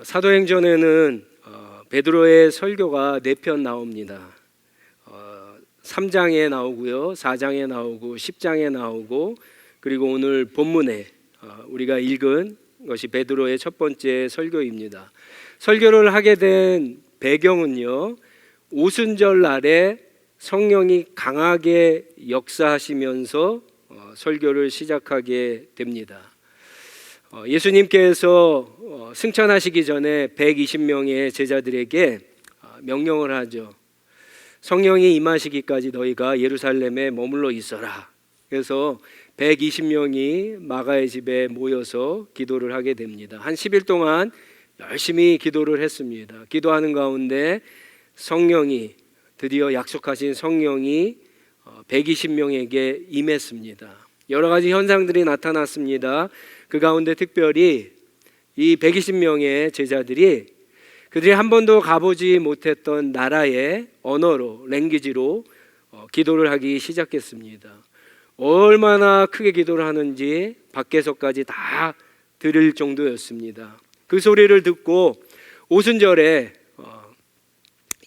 사도행전에는 베드로의 설교가 4편 나옵니다. 3장에 나오고요, 4장에 나오고 10장에 나오고, 그리고 오늘 본문에 우리가 읽은 것이 베드로의 첫 번째 설교입니다. 설교를 하게 된 배경은요, 오순절 날에 성령이 강하게 역사하시면서 설교를 시작하게 됩니다. 예수님께서 승천하시기 전에 120명의 제자들에게 명령을 하죠. 성령이 임하시기까지 너희가 예루살렘에 머물러 있어라. 그래서 120명이 마가의 집에 모여서 기도를 하게 됩니다. 한 10일 동안 열심히 기도를 했습니다. 기도하는 가운데 성령이, 드디어 약속하신 성령이 120명에게 임했습니다. 여러 가지 현상들이 나타났습니다. 그 가운데 특별히 이 120명의 제자들이 그들이 한 번도 가보지 못했던 나라의 언어로, 랭귀지로 기도를 하기 시작했습니다. 얼마나 크게 기도를 하는지 밖에서까지 다 들을 정도였습니다. 그 소리를 듣고 오순절에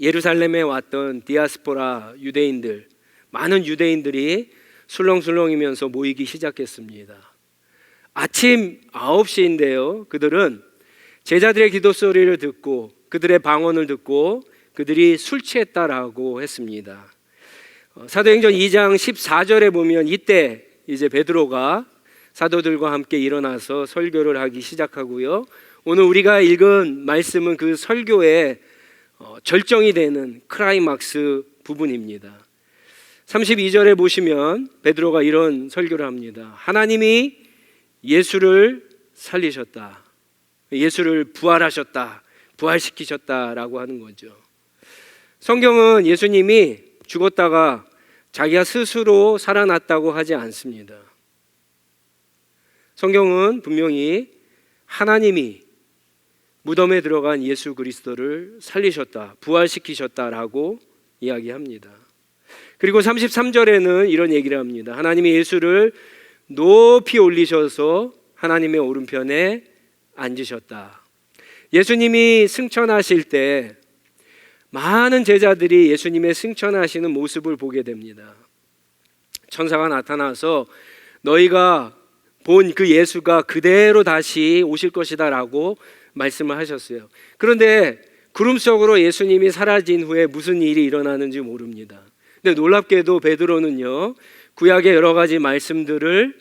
예루살렘에 왔던 디아스포라 유대인들, 많은 유대인들이 술렁술렁이면서 모이기 시작했습니다. 아침 9시인데요, 그들은 제자들의 기도 소리를 듣고 그들의 방언을 듣고 그들이 술 취했다라고 했습니다. 사도행전 2장 14절에 보면 이때 이제 베드로가 사도들과 함께 일어나서 설교를 하기 시작하고요, 오늘 우리가 읽은 말씀은 그 설교의 절정이 되는 클라이막스 부분입니다. 32절에 보시면 베드로가 이런 설교를 합니다. 하나님이 예수를 살리셨다, 예수를 부활하셨다, 부활시키셨다라고 하는 거죠. 성경은 예수님이 죽었다가 자기가 스스로 살아났다고 하지 않습니다. 성경은 분명히 하나님이 무덤에 들어간 예수 그리스도를 살리셨다, 부활시키셨다라고 이야기합니다. 그리고 33절에는 이런 얘기를 합니다. 하나님이 예수를 높이 올리셔서 하나님의 오른편에 앉으셨다. 예수님이 승천하실 때 많은 제자들이 예수님의 승천하시는 모습을 보게 됩니다. 천사가 나타나서 너희가 본 그 예수가 그대로 다시 오실 것이다 라고 말씀을 하셨어요. 그런데 구름 속으로 예수님이 사라진 후에 무슨 일이 일어나는지 모릅니다. 근데 놀랍게도 베드로는요, 구약의 여러 가지 말씀들을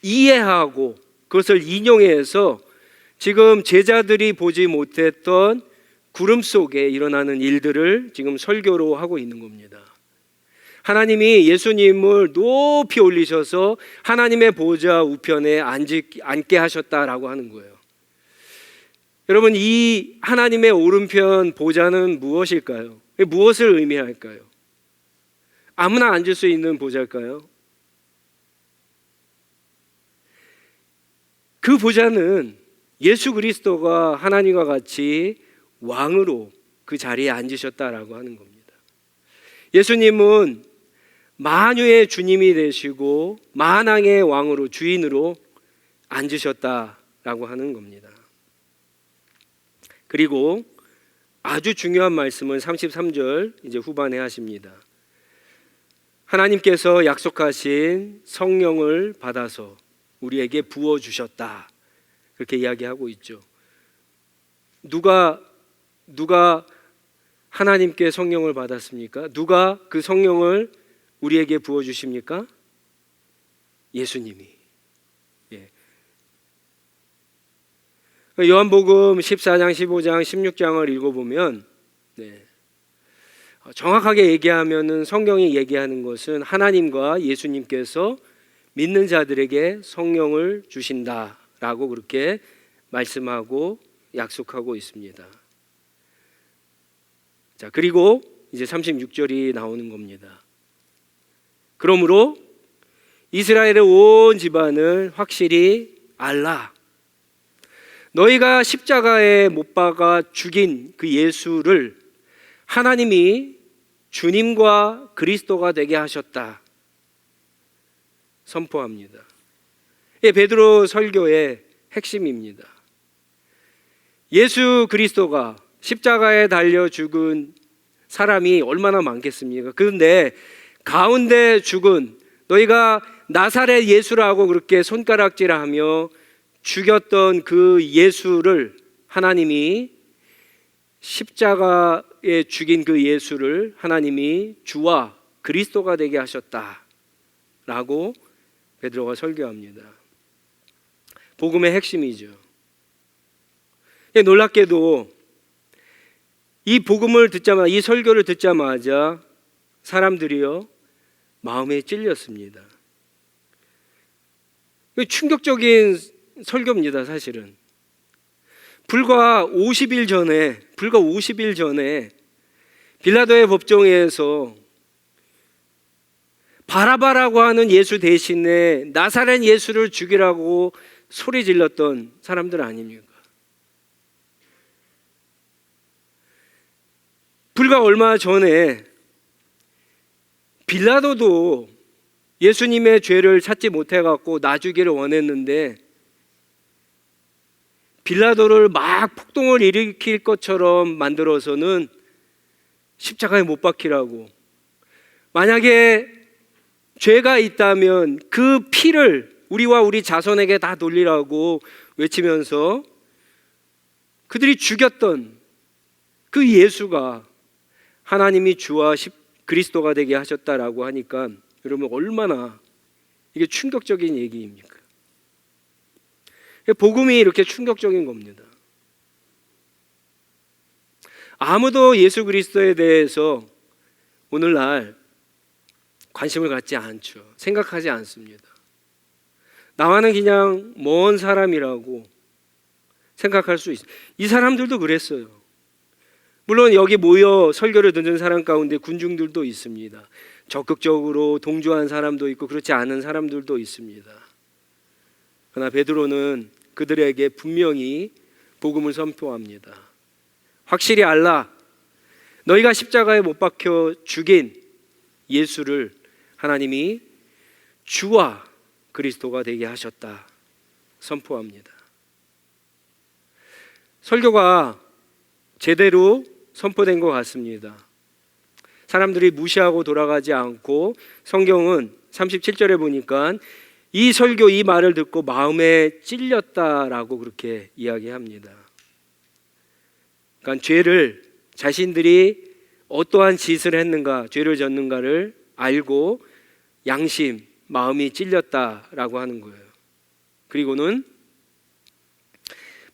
이해하고 그것을 인용해서 지금 제자들이 보지 못했던 구름 속에 일어나는 일들을 지금 설교로 하고 있는 겁니다. 하나님이 예수님을 높이 올리셔서 하나님의 보좌 우편에 앉게 하셨다라고 하는 거예요. 여러분, 이 하나님의 오른편 보좌는 무엇일까요? 무엇을 의미할까요? 아무나 앉을 수 있는 보좌일까요? 그 보좌는 예수 그리스도가 하나님과 같이 왕으로 그 자리에 앉으셨다라고 하는 겁니다. 예수님은 만유의 주님이 되시고 만왕의 왕으로, 주인으로 앉으셨다라고 하는 겁니다. 그리고 아주 중요한 말씀은 33절 이제 후반에 하십니다. 하나님께서 약속하신 성령을 받아서 우리에게 부어주셨다, 그렇게 이야기하고 있죠. 누가 하나님께 성령을 받았습니까? 누가 그 성령을 우리에게 부어주십니까? 예수님이. 요한복음 14장, 15장, 16장을 읽어보면 정확하게 얘기하면은 성경이 얘기하는 것은 하나님과 예수님께서 믿는 자들에게 성령을 주신다라고 그렇게 말씀하고 약속하고 있습니다. 자, 그리고 이제 36절이 나오는 겁니다. 그러므로 이스라엘의 온 집안을 확실히 알라. 너희가 십자가에 못 박아 죽인 그 예수를 하나님이 주님과 그리스도가 되게 하셨다 선포합니다. 베드로 설교의 핵심입니다. 예수 그리스도가 십자가에 달려 죽은 사람이 얼마나 많겠습니까? 그런데 가운데 죽은, 너희가 나사렛 예수라고 그렇게 손가락질하며 죽였던 그 예수를 하나님이, 십자가에 죽인 그 예수를 하나님이 주와 그리스도가 되게 하셨다라고 베드로가 설교합니다. 복음의 핵심이죠. 놀랍게도 이 복음을 듣자마자, 이 설교를 듣자마자 사람들이요 마음에 찔렸습니다. 충격적인 설교입니다. 사실은 불과 50일 전에 빌라도의 법정에서 바라바라고 하는 예수 대신에 나사렛 예수를 죽이라고 소리 질렀던 사람들 아닙니까? 불과 얼마 전에 빌라도도 예수님의 죄를 찾지 못해갖고 놔주기를 원했는데, 빌라도를 막 폭동을 일으킬 것처럼 만들어서는 십자가에 못 박히라고, 만약에 죄가 있다면 그 피를 우리와 우리 자손에게 다 돌리라고 외치면서 그들이 죽였던 그 예수가 하나님이 주와 그리스도가 되게 하셨다라고 하니까 여러분 얼마나 이게 충격적인 얘기입니까? 복음이 이렇게 충격적인 겁니다. 아무도 예수 그리스도에 대해서 오늘날 관심을 갖지 않죠. 생각하지 않습니다. 나와는 그냥 먼 사람이라고 생각할 수 있어요. 이 사람들도 그랬어요. 물론 여기 모여 설교를 듣는 사람 가운데 군중들도 있습니다. 적극적으로 동조한 사람도 있고 그렇지 않은 사람들도 있습니다. 그러나 베드로는 그들에게 분명히 복음을 선포합니다. 확실히 알라, 너희가 십자가에 못 박혀 죽인 예수를 하나님이 주와 그리스도가 되게 하셨다 선포합니다. 설교가 제대로 선포된 것 같습니다. 사람들이 무시하고 돌아가지 않고, 성경은 37절에 보니까 이 설교, 이 말을 듣고 마음에 찔렸다라고 그렇게 이야기합니다. 그러니까 죄를, 자신들이 어떠한 짓을 했는가, 죄를 졌는가를 알고 양심, 마음이 찔렸다라고 하는 거예요. 그리고는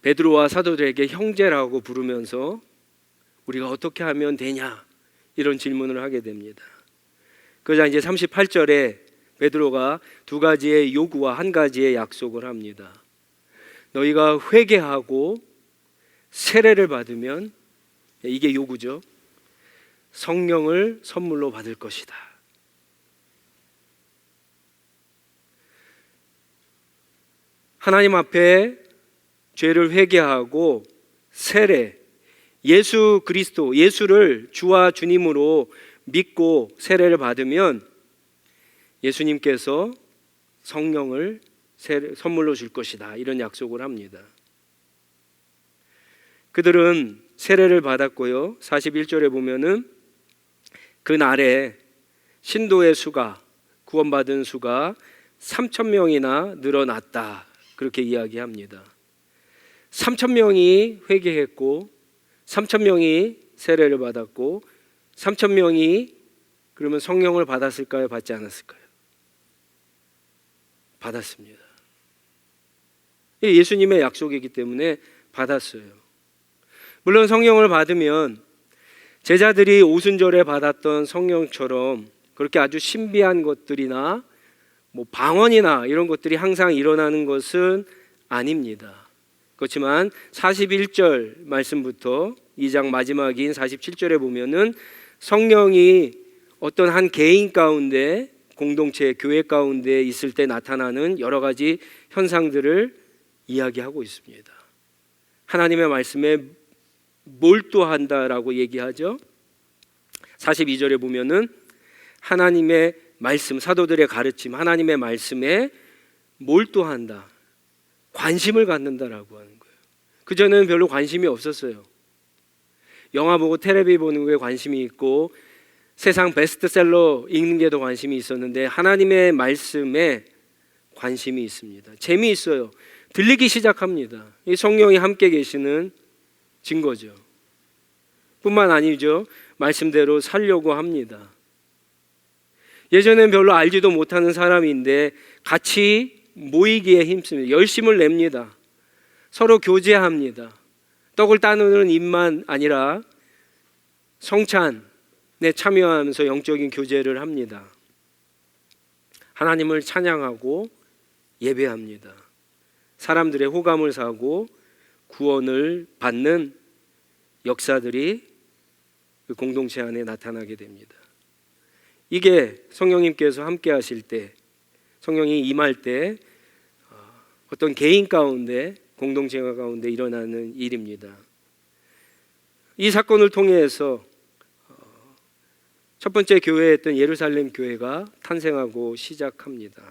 베드로와 사도들에게 형제라고 부르면서 우리가 어떻게 하면 되냐, 이런 질문을 하게 됩니다. 그러자 이제 38절에 베드로가 두 가지의 요구와 한 가지의 약속을 합니다. 너희가 회개하고 세례를 받으면, 이게 요구죠, 성령을 선물로 받을 것이다. 하나님 앞에 죄를 회개하고 세례, 예수 그리스도, 예수를 주와 주님으로 믿고 세례를 받으면 예수님께서 성령을 선물로 줄 것이다, 이런 약속을 합니다. 그들은 세례를 받았고요, 41절에 보면은 그날에 신도의 수가, 구원받은 수가 3,000명이나 늘어났다, 그렇게 이야기합니다. 3,000명이 회개했고 3,000명이 세례를 받았고 3,000명이 그러면 성령을 받았을까요? 받지 않았을까요? 받았습니다. 예수님의 약속이기 때문에 받았어요. 물론 성령을 받으면 제자들이 오순절에 받았던 성령처럼 그렇게 아주 신비한 것들이나 방언이나 이런 것들이 항상 일어나는 것은 아닙니다. 그렇지만 41절 말씀부터 2장 마지막인 47절에 보면은 성령이 어떤 한 개인 가운데, 공동체, 교회 가운데 있을 때 나타나는 여러 가지 현상들을 이야기하고 있습니다. 하나님의 말씀에 몰두한다라고 얘기하죠. 42절에 보면은 하나님의 말씀, 사도들의 가르침, 하나님의 말씀에 몰두한다, 관심을 갖는다라고 하는 거예요. 그전에는 별로 관심이 없었어요. 영화 보고 텔레비 보는 거에 관심이 있고 세상 베스트셀러 읽는 게 더 관심이 있었는데 하나님의 말씀에 관심이 있습니다. 재미있어요. 들리기 시작합니다. 이 성령이 함께 계시는 증거죠. 뿐만 아니죠. 말씀대로 살려고 합니다. 예전엔 별로 알지도 못하는 사람인데 같이 모이기에 힘씁니다. 열심을 냅니다. 서로 교제합니다. 떡을 따르는 입만 아니라 성찬에 참여하면서 영적인 교제를 합니다. 하나님을 찬양하고 예배합니다. 사람들의 호감을 사고 구원을 받는 역사들이 그 공동체 안에 나타나게 됩니다. 이게 성령님께서 함께 하실 때, 성령이 임할 때 어떤 개인 가운데, 공동체 가운데 일어나는 일입니다. 이 사건을 통해서 첫 번째 교회였던 예루살렘 교회가 탄생하고 시작합니다.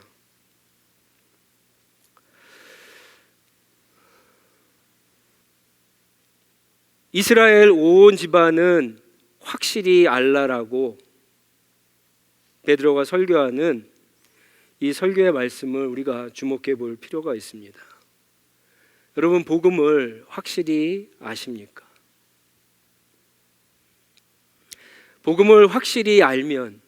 이스라엘 온 집안은 확실히 알라라고 베드로가 설교하는 이 설교의 말씀을 우리가 주목해 볼 필요가 있습니다. 여러분, 복음을 확실히 아십니까? 복음을 확실히 알면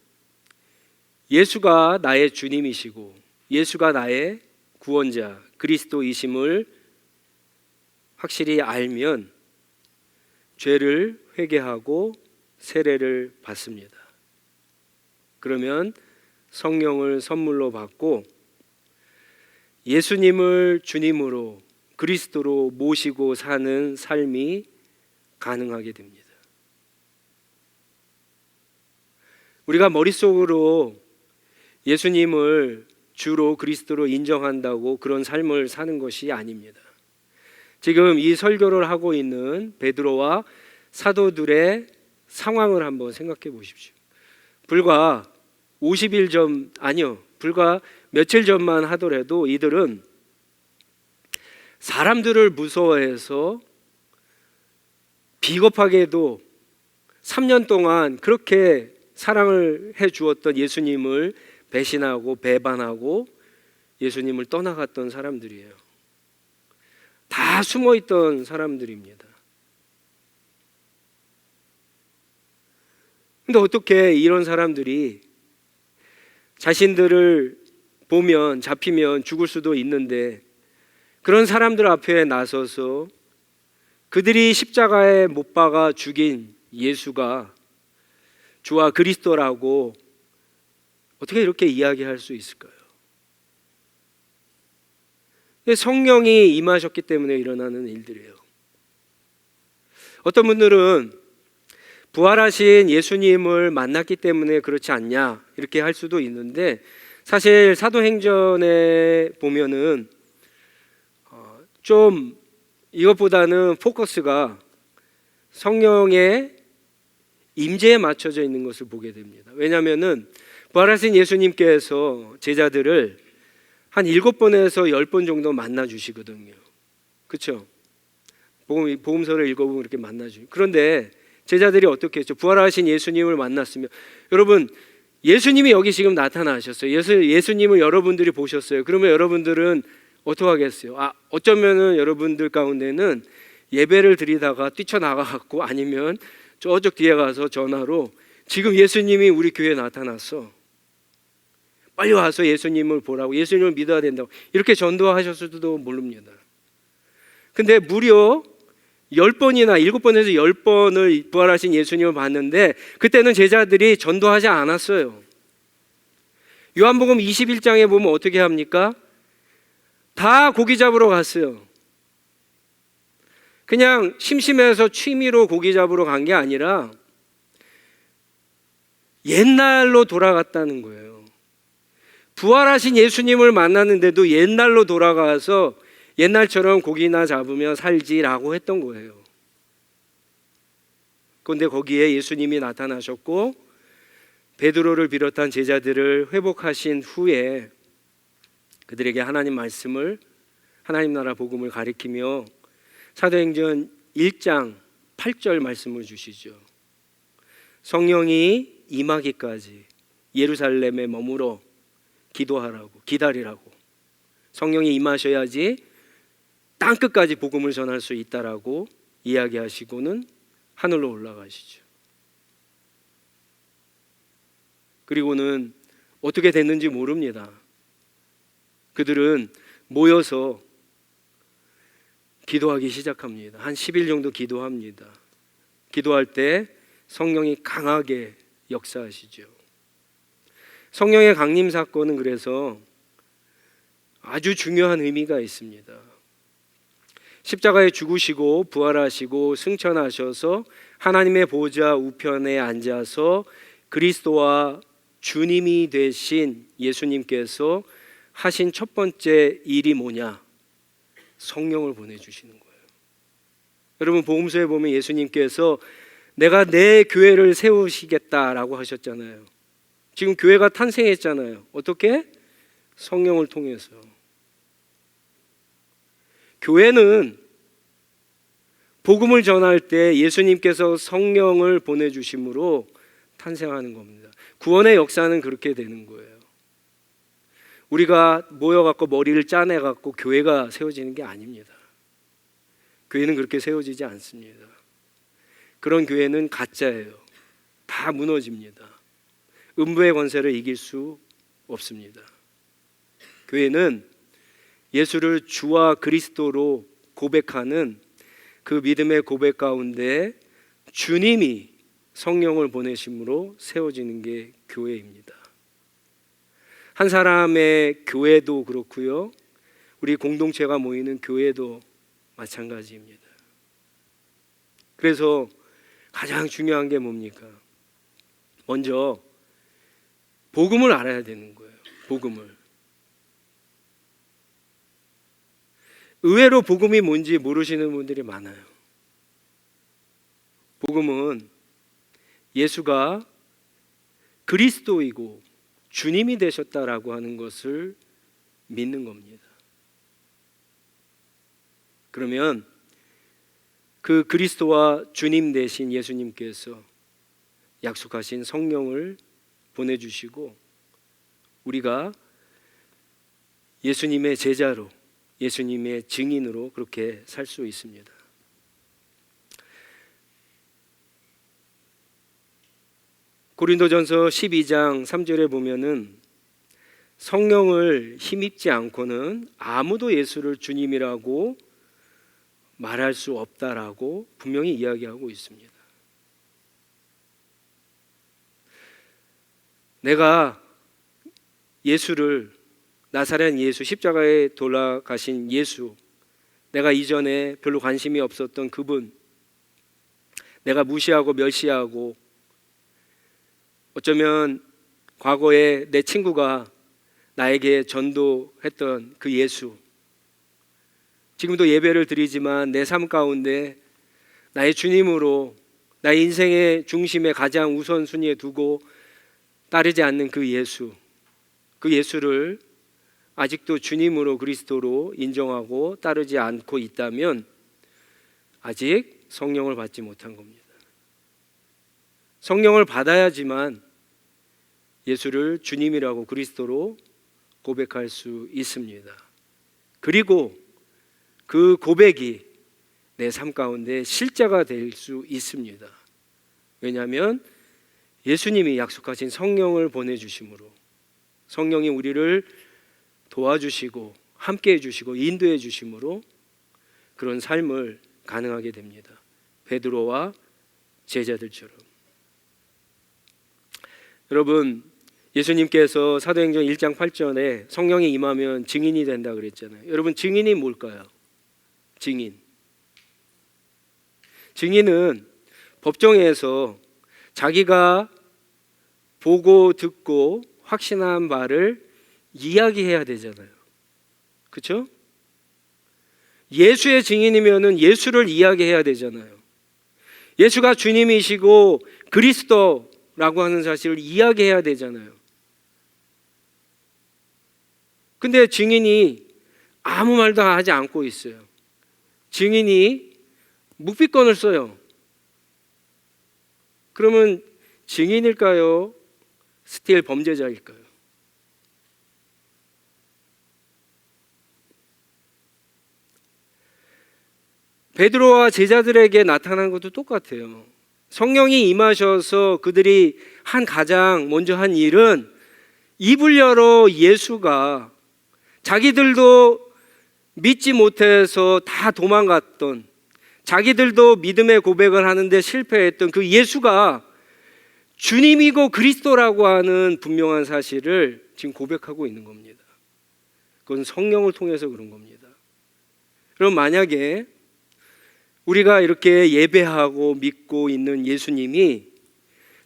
예수가 나의 주님이시고 예수가 나의 구원자 그리스도이심을 확실히 알면 죄를 회개하고 세례를 받습니다. 그러면 성령을 선물로 받고 예수님을 주님으로 그리스도로 모시고 사는 삶이 가능하게 됩니다. 우리가 머릿속으로 예수님을 주로 그리스도로 인정한다고 그런 삶을 사는 것이 아닙니다. 지금 이 설교를 하고 있는 베드로와 사도들의 상황을 한번 생각해 보십시오. 불과 50일 전, 불과 며칠 전만 하더라도 이들은 사람들을 무서워해서 비겁하게도 3년 동안 그렇게 사랑을 해 주었던 예수님을 배신하고 배반하고 예수님을 떠나갔던 사람들이에요. 다 숨어 있던 사람들입니다. 근데 어떻게 이런 사람들이 자신들을 보면 잡히면 죽을 수도 있는데 그런 사람들 앞에 나서서 그들이 십자가에 못 박아 죽인 예수가 주와 그리스도라고 어떻게 이렇게 이야기할 수 있을까요? 성령이 임하셨기 때문에 일어나는 일들이에요. 어떤 분들은 부활하신 예수님을 만났기 때문에 그렇지 않냐 이렇게 할 수도 있는데 사실 사도행전에 보면은 좀 이것보다는 포커스가 성령의 임재에 맞춰져 있는 것을 보게 됩니다. 왜냐하면은 부활하신 예수님께서 제자들을 한 7번에서 10번 정도 만나 주시거든요. 그렇죠? 복음서를 읽어보면 이렇게 만나 주시고 그런데 제자들이 어떻게 했죠? 부활하신 예수님을 만났으면 여러분 예수님이 여기 지금 나타나셨어요. 예수님을 여러분들이 보셨어요. 그러면 여러분들은 어떻게 하겠어요? 어쩌면은 여러분들 가운데는 예배를 드리다가 뛰쳐나가갖고 아니면 저쪽 뒤에 가서 전화로 지금 예수님이 우리 교회에 나타났어. 빨리 와서 예수님을 보라고 예수님을 믿어야 된다고 이렇게 전도하셨을지도 모릅니다. 근데 무려 10번이나 7번에서 10번을 부활하신 예수님을 봤는데 그때는 제자들이 전도하지 않았어요. 요한복음 21장에 보면 어떻게 합니까? 다 고기 잡으러 갔어요. 그냥 심심해서 취미로 고기 잡으러 간 게 아니라 옛날로 돌아갔다는 거예요. 부활하신 예수님을 만났는데도 옛날로 돌아가서 옛날처럼 고기나 잡으며 살지라고 했던 거예요. 그런데 거기에 예수님이 나타나셨고 베드로를 비롯한 제자들을 회복하신 후에 그들에게 하나님 말씀을 하나님 나라 복음을 가리키며 사도행전 1장 8절 말씀을 주시죠. 성령이 임하기까지 예루살렘에 머물러 기도하라고, 기다리라고. 성령이 임하셔야지 땅끝까지 복음을 전할 수 있다라고 이야기하시고는 하늘로 올라가시죠. 그리고는 어떻게 됐는지 모릅니다. 그들은 모여서 기도하기 시작합니다. 한 10일 정도 기도합니다. 기도할 때 성령이 강하게 역사하시죠. 성령의 강림 사건은 그래서 아주 중요한 의미가 있습니다. 십자가에 죽으시고 부활하시고 승천하셔서 하나님의 보좌 우편에 앉아서 그리스도와 주님이 되신 예수님께서 하신 첫 번째 일이 뭐냐? 성령을 보내주시는 거예요. 여러분, 복음서에 보면 예수님께서 내가 내 교회를 세우시겠다라고 하셨잖아요. 지금 교회가 탄생했잖아요. 어떻게? 성령을 통해서. 교회는 복음을 전할 때 예수님께서 성령을 보내주심으로 탄생하는 겁니다. 구원의 역사는 그렇게 되는 거예요. 우리가 모여갖고 머리를 짜내갖고 교회가 세워지는 게 아닙니다. 교회는 그렇게 세워지지 않습니다. 그런 교회는 가짜예요. 다 무너집니다. 음부의 권세를 이길 수 없습니다. 교회는 예수를 주와 그리스도로 고백하는 그 믿음의 고백 가운데 주님이 성령을 보내심으로 세워지는 게 교회입니다. 한 사람의 교회도 그렇고요, 우리 공동체가 모이는 교회도 마찬가지입니다. 그래서 가장 중요한 게 뭡니까? 먼저 복음을 알아야 되는 거예요. 복음을. 의외로 복음이 뭔지 모르시는 분들이 많아요. 복음은 예수가 그리스도이고 주님이 되셨다라고 하는 것을 믿는 겁니다. 그러면 그 그리스도와 주님 되신 예수님께서 약속하신 성령을 보내주시고 우리가 예수님의 제자로, 예수님의 증인으로 그렇게 살 수 있습니다. 고린도전서 12장 3절에 보면은 성령을 힘입지 않고는 아무도 예수를 주님이라고 말할 수 없다라고 분명히 이야기하고 있습니다. 내가 예수를, 나사렛 예수, 십자가에 돌아가신 예수, 내가 이전에 별로 관심이 없었던 그분, 내가 무시하고 멸시하고 어쩌면 과거에 내 친구가 나에게 전도했던 그 예수, 지금도 예배를 드리지만 내 삶 가운데 나의 주님으로, 나의 인생의 중심에 가장 우선순위에 두고 따르지 않는 그 예수, 그 예수를 아직도 주님으로, 그리스도로 인정하고 따르지 않고 있다면 아직 성령을 받지 못한 겁니다. 성령을 받아야지만 예수를 주님이라고, 그리스도로 고백할 수 있습니다. 그리고 그 고백이 내 삶 가운데 실제가 될 수 있습니다. 왜냐하면 예수님이 약속하신 성령을 보내주심으로, 성령이 우리를 도와주시고 함께 해주시고 인도해 주심으로 그런 삶을 가능하게 됩니다. 베드로와 제자들처럼. 여러분, 예수님께서 사도행전 1장 8절에 성령이 임하면 증인이 된다 그랬잖아요. 여러분, 증인이 뭘까요? 증인은 법정에서 자기가 보고 듣고 확신한 말을 이야기해야 되잖아요. 그렇죠? 예수의 증인이면은 예수를 이야기해야 되잖아요. 예수가 주님이시고 그리스도라고 하는 사실을 이야기해야 되잖아요. 근데 증인이 아무 말도 하지 않고 있어요. 증인이 묵비권을 써요. 그러면 증인일까요? 스틸 범죄자일까요? 베드로와 제자들에게 나타난 것도 똑같아요. 성령이 임하셔서 그들이 가장 먼저 한 일은 입을 열어 예수가 자기들도 믿지 못해서 다 도망갔던, 자기들도 믿음의 고백을 하는데 실패했던 그 예수가 주님이고 그리스도라고 하는 분명한 사실을 지금 고백하고 있는 겁니다. 그건 성령을 통해서 그런 겁니다. 그럼 만약에 우리가 이렇게 예배하고 믿고 있는 예수님이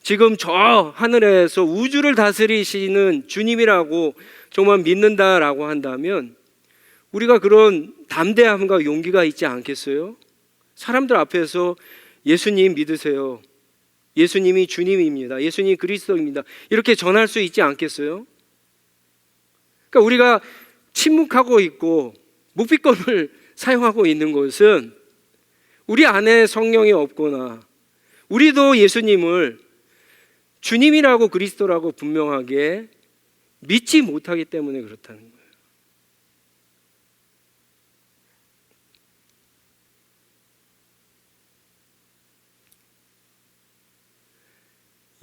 지금 저 하늘에서 우주를 다스리시는 주님이라고 정말 믿는다라고 한다면 우리가 그런 담대함과 용기가 있지 않겠어요? 사람들 앞에서 예수님 믿으세요, 예수님이 주님입니다, 예수님 그리스도입니다, 이렇게 전할 수 있지 않겠어요? 그러니까 우리가 침묵하고 있고 묵비권을 사용하고 있는 것은 우리 안에 성령이 없거나 우리도 예수님을 주님이라고 그리스도라고 분명하게 믿지 못하기 때문에 그렇다는 거예요.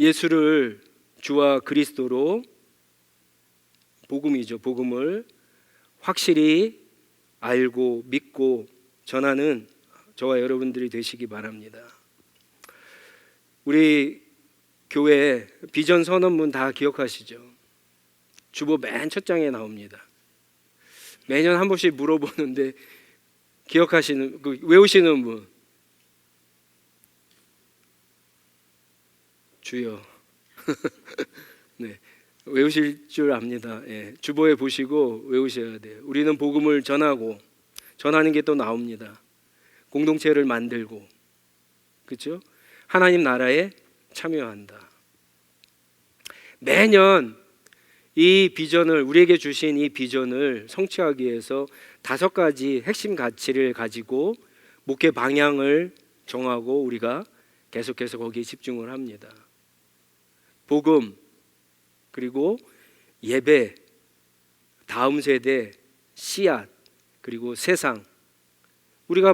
예수를 주와 그리스도로, 복음이죠, 복음을 확실히 알고 믿고 전하는 저와 여러분들이 되시기 바랍니다. 우리 교회 비전 선언문 다 기억하시죠? 주보 맨 첫 장에 나옵니다. 매년 한 번씩 물어보는데 기억하시는, 외우시는 분? 주여. 네, 외우실 줄 압니다. 예, 주보에 보시고 외우셔야 돼요. 우리는 복음을 전하고, 전하는 게 또 나옵니다. 공동체를 만들고, 그렇죠? 하나님 나라에 참여한다. 매년 이 비전을, 우리에게 주신 이 비전을 성취하기 위해서 5가지 핵심 가치를 가지고 목회 방향을 정하고 우리가 계속해서 거기에 집중을 합니다. 복음, 그리고 예배, 다음 세대, 씨앗, 그리고 세상. 우리가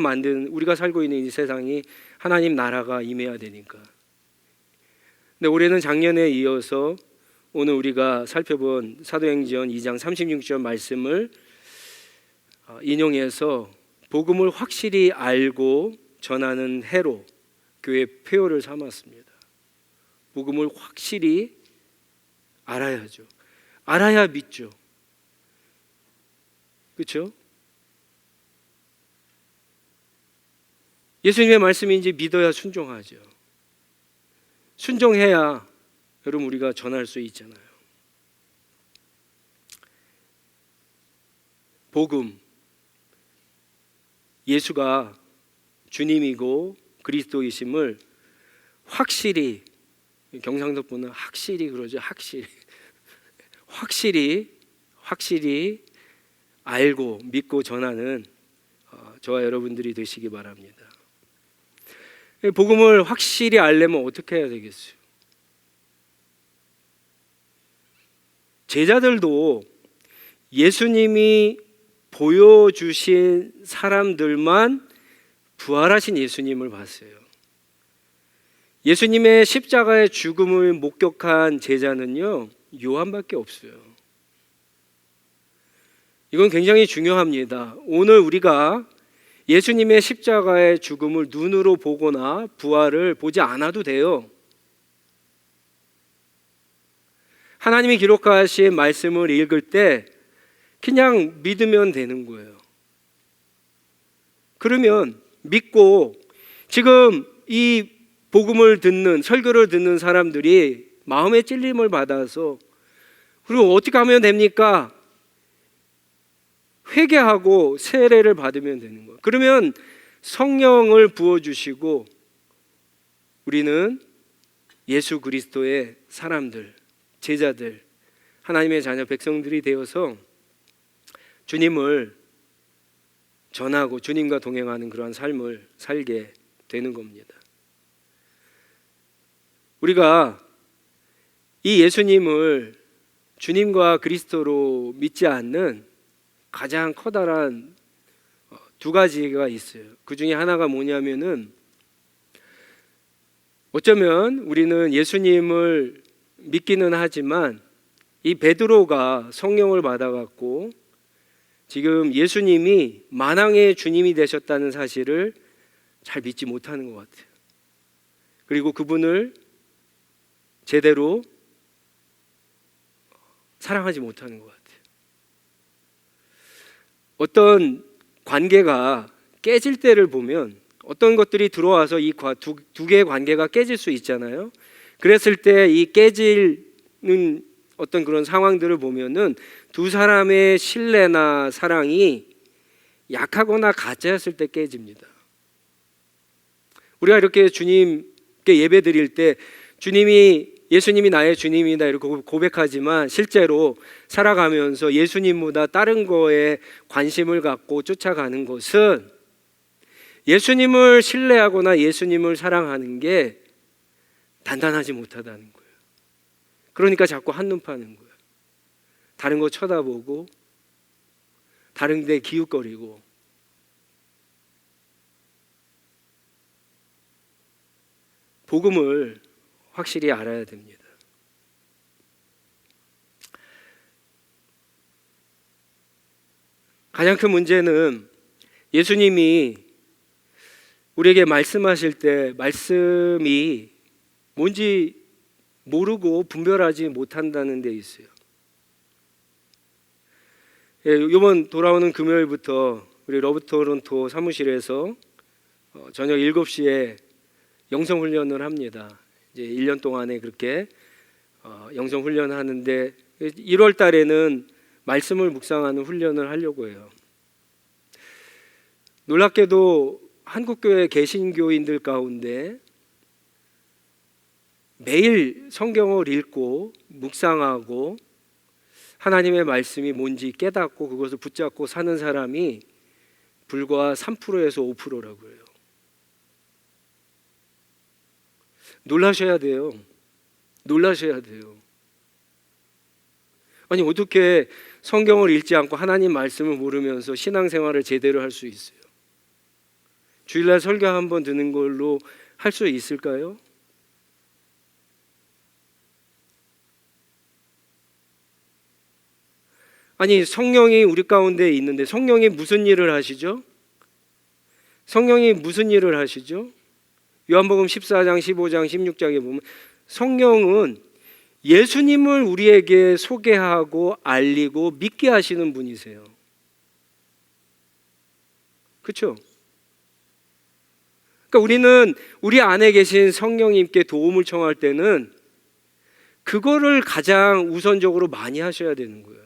살고 있는 이 세상이 하나님 나라가 임해야 되니까. 근데 올해는 작년에 이어서 오늘 우리가 살펴본 사도행전 2장 36절 말씀을 인용해서 복음을 확실히 알고 전하는 해로 교회 표어를 삼았습니다. 복음을 확실히 알아야죠. 알아야 믿죠. 그렇죠? 예수님의 말씀인지 믿어야 순종하죠. 순종해야 여러분 우리가 전할 수 있잖아요. 복음, 예수가 주님이고 그리스도이심을 확실히, 경상도 분은 확실히 그러죠. 확실히 알고 믿고 전하는 저와 여러분들이 되시기 바랍니다. 복음을 확실히 알려면 어떻게 해야 되겠어요? 제자들도 예수님이 보여주신 사람들만 부활하신 예수님을 봤어요. 예수님의 십자가의 죽음을 목격한 제자는요, 요한밖에 없어요. 이건 굉장히 중요합니다. 오늘 우리가 예수님의 십자가의 죽음을 눈으로 보거나 부활을 보지 않아도 돼요. 하나님이 기록하신 말씀을 읽을 때 그냥 믿으면 되는 거예요. 그러면 믿고, 지금 이 복음을 듣는, 설교를 듣는 사람들이 마음의 찔림을 받아서, 그리고 어떻게 하면 됩니까? 회개하고 세례를 받으면 되는 거예요. 그러면 성령을 부어주시고 우리는 예수 그리스도의 사람들, 제자들, 하나님의 자녀 백성들이 되어서 주님을 전하고 주님과 동행하는 그러한 삶을 살게 되는 겁니다. 우리가 이 예수님을 주님과 그리스도로 믿지 않는 가장 커다란 두 가지가 있어요. 그 중에 하나가 뭐냐면은, 어쩌면 우리는 예수님을 믿기는 하지만 이 베드로가 성령을 받아갖고 지금 예수님이 만왕의 주님이 되셨다는 사실을 잘 믿지 못하는 것 같아요. 그리고 그분을 제대로 사랑하지 못하는 것 같아요. 어떤 관계가 깨질 때를 보면 어떤 것들이 들어와서 이 두 개의 관계가 깨질 수 있잖아요. 그랬을 때 이 깨지는 어떤 그런 상황들을 보면은 두 사람의 신뢰나 사랑이 약하거나 가짜였을 때 깨집니다. 우리가 이렇게 주님께 예배 드릴 때 예수님이 나의 주님이다 이렇게 고백하지만 실제로 살아가면서 예수님보다 다른 거에 관심을 갖고 쫓아가는 것은 예수님을 신뢰하거나 예수님을 사랑하는 게 단단하지 못하다는 거예요. 그러니까 자꾸 한눈 파는 거예요. 다른 거 쳐다보고 다른 데 기웃거리고. 복음을 확실히 알아야 됩니다. 가장 큰 문제는 예수님이 우리에게 말씀하실 때 말씀이 뭔지 모르고 분별하지 못한다는 데 있어요. 이번 돌아오는 금요일부터 우리 러브토론토 사무실에서 저녁 7시에 영성훈련을 합니다. 이제 1년 동안에 그렇게 영성훈련을 하는데 1월 달에는 말씀을 묵상하는 훈련을 하려고 해요. 놀랍게도 한국교회 개신교인들 가운데 매일 성경을 읽고 묵상하고 하나님의 말씀이 뭔지 깨닫고 그것을 붙잡고 사는 사람이 불과 3%에서 5%라고 해요. 놀라셔야 돼요. 놀라셔야 돼요. 아니 어떻게 성경을 읽지 않고 하나님 말씀을 모르면서 신앙생활을 제대로 할 수 있어요? 주일날 설교 한번 듣는 걸로 할 수 있을까요? 아니 성령이 우리 가운데 있는데 성령이 무슨 일을 하시죠? 성령이 무슨 일을 하시죠? 요한복음 14장, 15장, 16장에 보면 성령은 예수님을 우리에게 소개하고 알리고 믿게 하시는 분이세요. 그렇죠? 그러니까 우리는 우리 안에 계신 성령님께 도움을 청할 때는 그거를 가장 우선적으로 많이 하셔야 되는 거예요.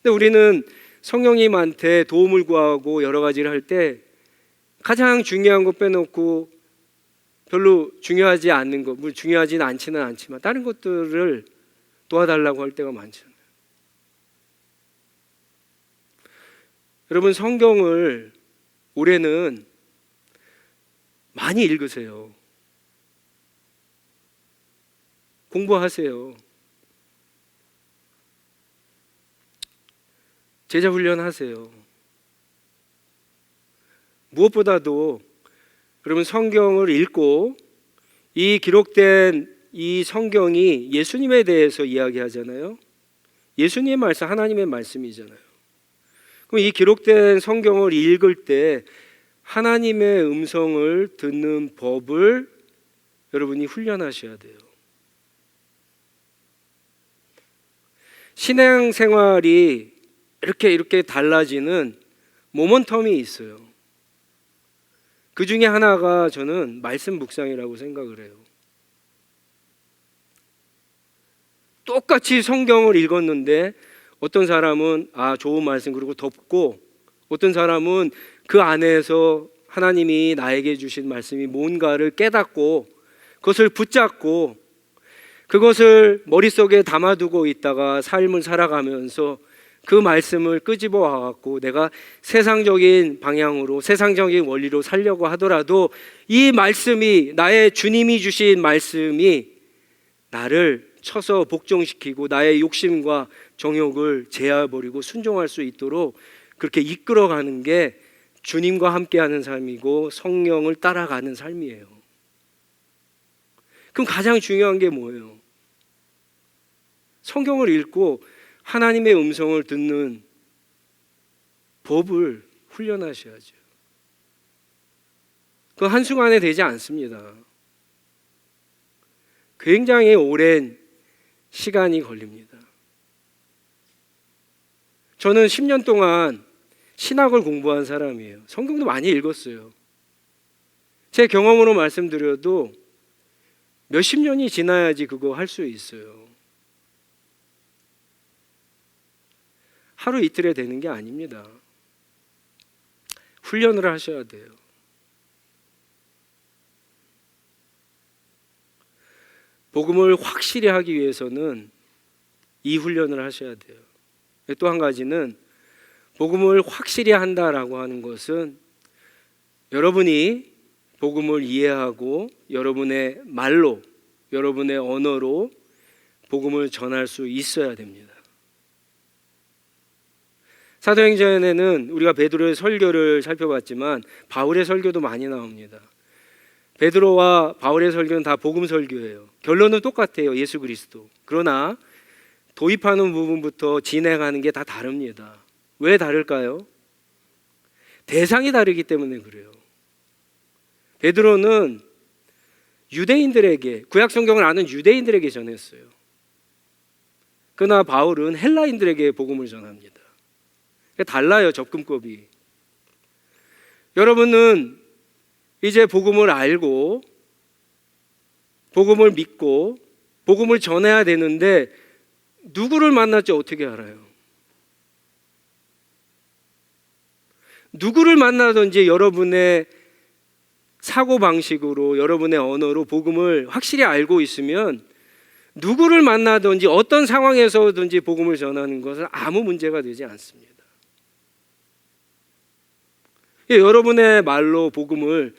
근데 우리는 성령님한테 도움을 구하고 여러 가지를 할 때 가장 중요한 거 빼놓고 별로 중요하지 않는 것, 물론 중요하지는 않지만 다른 것들을 도와달라고 할 때가 많잖아요. 여러분 성경을 올해는 많이 읽으세요. 공부하세요. 제자 훈련하세요. 무엇보다도 여러분 성경을 읽고 이 기록된 이 성경이 예수님에 대해서 이야기하잖아요. 예수님의 말씀, 하나님의 말씀이잖아요. 그럼 이 기록된 성경을 읽을 때 하나님의 음성을 듣는 법을 여러분이 훈련하셔야 돼요. 신앙생활이 이렇게 달라지는 모멘텀이 있어요. 그 중에 하나가 저는 말씀 묵상이라고 생각을 해요. 똑같이 성경을 읽었는데 어떤 사람은 좋은 말씀 그리고 덮고 어떤 사람은 그 안에서 하나님이 나에게 주신 말씀이 뭔가를 깨닫고 그것을 붙잡고 그것을 머릿속에 담아두고 있다가 삶을 살아가면서 그 말씀을 끄집어 와갖고 내가 세상적인 방향으로 세상적인 원리로 살려고 하더라도 이 말씀이, 나의 주님이 주신 말씀이 나를 쳐서 복종시키고 나의 욕심과 정욕을 제어해버리고 순종할 수 있도록 그렇게 이끌어가는 게 주님과 함께하는 삶이고 성령을 따라가는 삶이에요. 그럼 가장 중요한 게 뭐예요? 성경을 읽고 하나님의 음성을 듣는 법을 훈련하셔야죠. 그 한순간에 되지 않습니다. 굉장히 오랜 시간이 걸립니다. 저는 10년 동안 신학을 공부한 사람이에요. 성경도 많이 읽었어요. 제 경험으로 말씀드려도 몇십 년이 지나야지 그거 할 수 있어요. 하루 이틀에 되는 게 아닙니다. 훈련을 하셔야 돼요. 복음을 확실히 하기 위해서는 이 훈련을 하셔야 돼요. 또 한 가지는 복음을 확실히 한다라고 하는 것은 여러분이 복음을 이해하고 여러분의 말로, 여러분의 언어로 복음을 전할 수 있어야 됩니다. 사도행전에는 우리가 베드로의 설교를 살펴봤지만 바울의 설교도 많이 나옵니다. 베드로와 바울의 설교는 다 복음 설교예요. 결론은 똑같아요. 예수 그리스도. 그러나 도입하는 부분부터 진행하는 게 다 다릅니다. 왜 다를까요? 대상이 다르기 때문에 그래요. 베드로는 유대인들에게, 구약 성경을 아는 유대인들에게 전했어요. 그러나 바울은 헬라인들에게 복음을 전합니다. 달라요, 접근법이. 여러분은 이제 복음을 알고 복음을 믿고 복음을 전해야 되는데 누구를 만날지 어떻게 알아요? 누구를 만나든지 여러분의 사고방식으로, 여러분의 언어로 복음을 확실히 알고 있으면 누구를 만나든지 어떤 상황에서든지 복음을 전하는 것은 아무 문제가 되지 않습니다. 여러분의 말로 복음을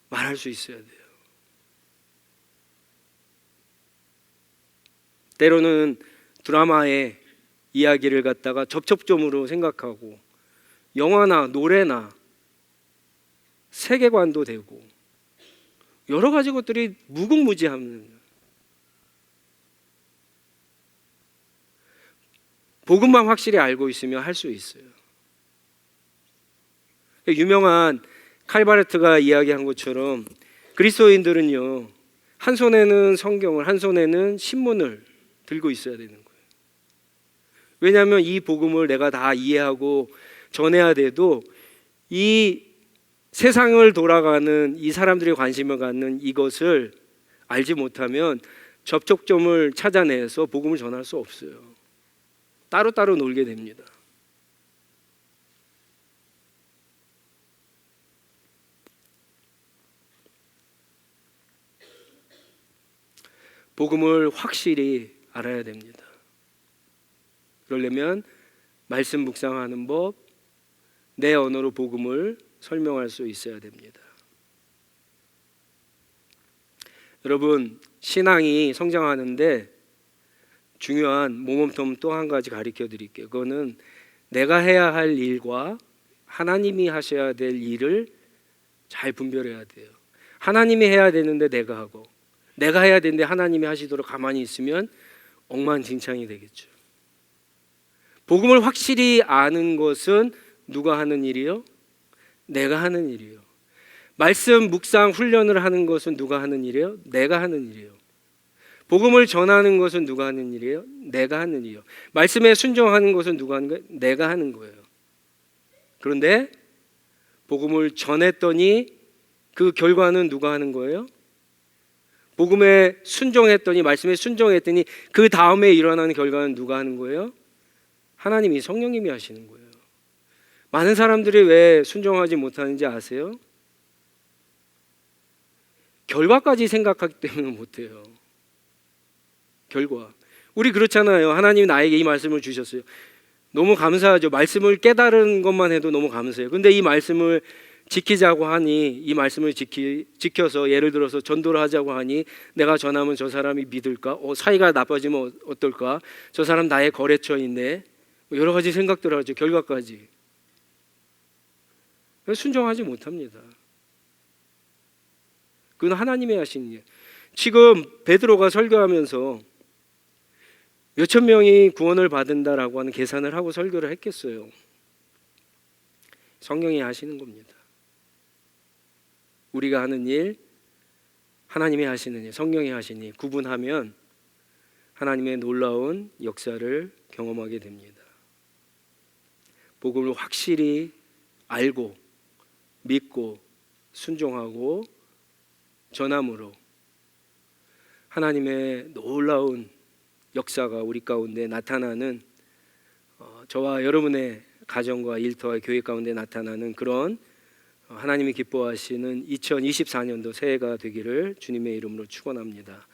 말할 수 있어야 돼요. 때로는 드라마의 이야기를 갖다가 접촉점으로 생각하고 영화나 노래나 세계관도 되고 여러 가지 것들이 무궁무진합니다. 복음만 확실히 알고 있으면 할 수 있어요. 유명한 칼바르트가 이야기한 것처럼 그리스도인들은요, 한 손에는 성경을, 한 손에는 신문을 들고 있어야 되는 거예요. 왜냐하면 이 복음을 내가 다 이해하고 전해야 돼도 이 세상을 돌아가는 이 사람들이 관심을 갖는 이것을 알지 못하면 접촉점을 찾아내서 복음을 전할 수 없어요. 따로따로 놀게 됩니다. 복음을 확실히 알아야 됩니다. 그러려면 말씀 묵상하는 법, 내 언어로 복음을 설명할 수 있어야 됩니다. 여러분, 신앙이 성장하는데 중요한 모멘텀 또 한 가지 가르쳐 드릴게요. 그거는 내가 해야 할 일과 하나님이 하셔야 될 일을 잘 분별해야 돼요. 하나님이 해야 되는데 내가 하고, 내가 해야 되는데 하나님이 하시도록 가만히 있으면 엉망진창이 되겠죠. 복음을 확실히 아는 것은 누가 하는 일이요? 내가 하는 일이요. 말씀 묵상 훈련을 하는 것은 누가 하는 일이요? 내가 하는 일이요. 복음을 전하는 것은 누가 하는 일이에요? 내가 하는 일이요. 말씀에 순종하는 것은 누가 하는 거예요? 내가 하는 거예요. 그런데 복음을 전했더니 그 결과는 누가 하는 거예요? 복음에 순종했더니, 말씀에 순종했더니 그 다음에 일어나는 결과는 누가 하는 거예요? 하나님이, 성령님이 하시는 거예요. 많은 사람들이 왜 순종하지 못하는지 아세요? 결과까지 생각하기 때문에 못해요. 결과. 우리 그렇잖아요. 하나님이 나에게 이 말씀을 주셨어요. 너무 감사하죠. 말씀을 깨달은 것만 해도 너무 감사해요. 근데 이 말씀을 지키자고 하니, 이 말씀을 지켜서 예를 들어서 전도를 하자고 하니 내가 전하면 저 사람이 믿을까? 사이가 나빠지면 어떨까? 저 사람 나의 거래처인데, 여러 가지 생각들을 하죠. 결과까지 순종하지 못합니다. 그건 하나님의 하신 일. 지금 베드로가 설교하면서 몇천 명이 구원을 받는다라고 하는 계산을 하고 설교를 했겠어요? 성령이 하시는 겁니다. 우리가 하는 일, 하나님이 하시는 일, 성령이 하시는 일 구분하면 하나님의 놀라운 역사를 경험하게 됩니다. 복음을 확실히 알고 믿고 순종하고 전함으로 하나님의 놀라운 역사가 우리 가운데 나타나는, 저와 여러분의 가정과 일터와 교회 가운데 나타나는 그런 하나님이 기뻐하시는 2024년도 새해가 되기를 주님의 이름으로 축원합니다.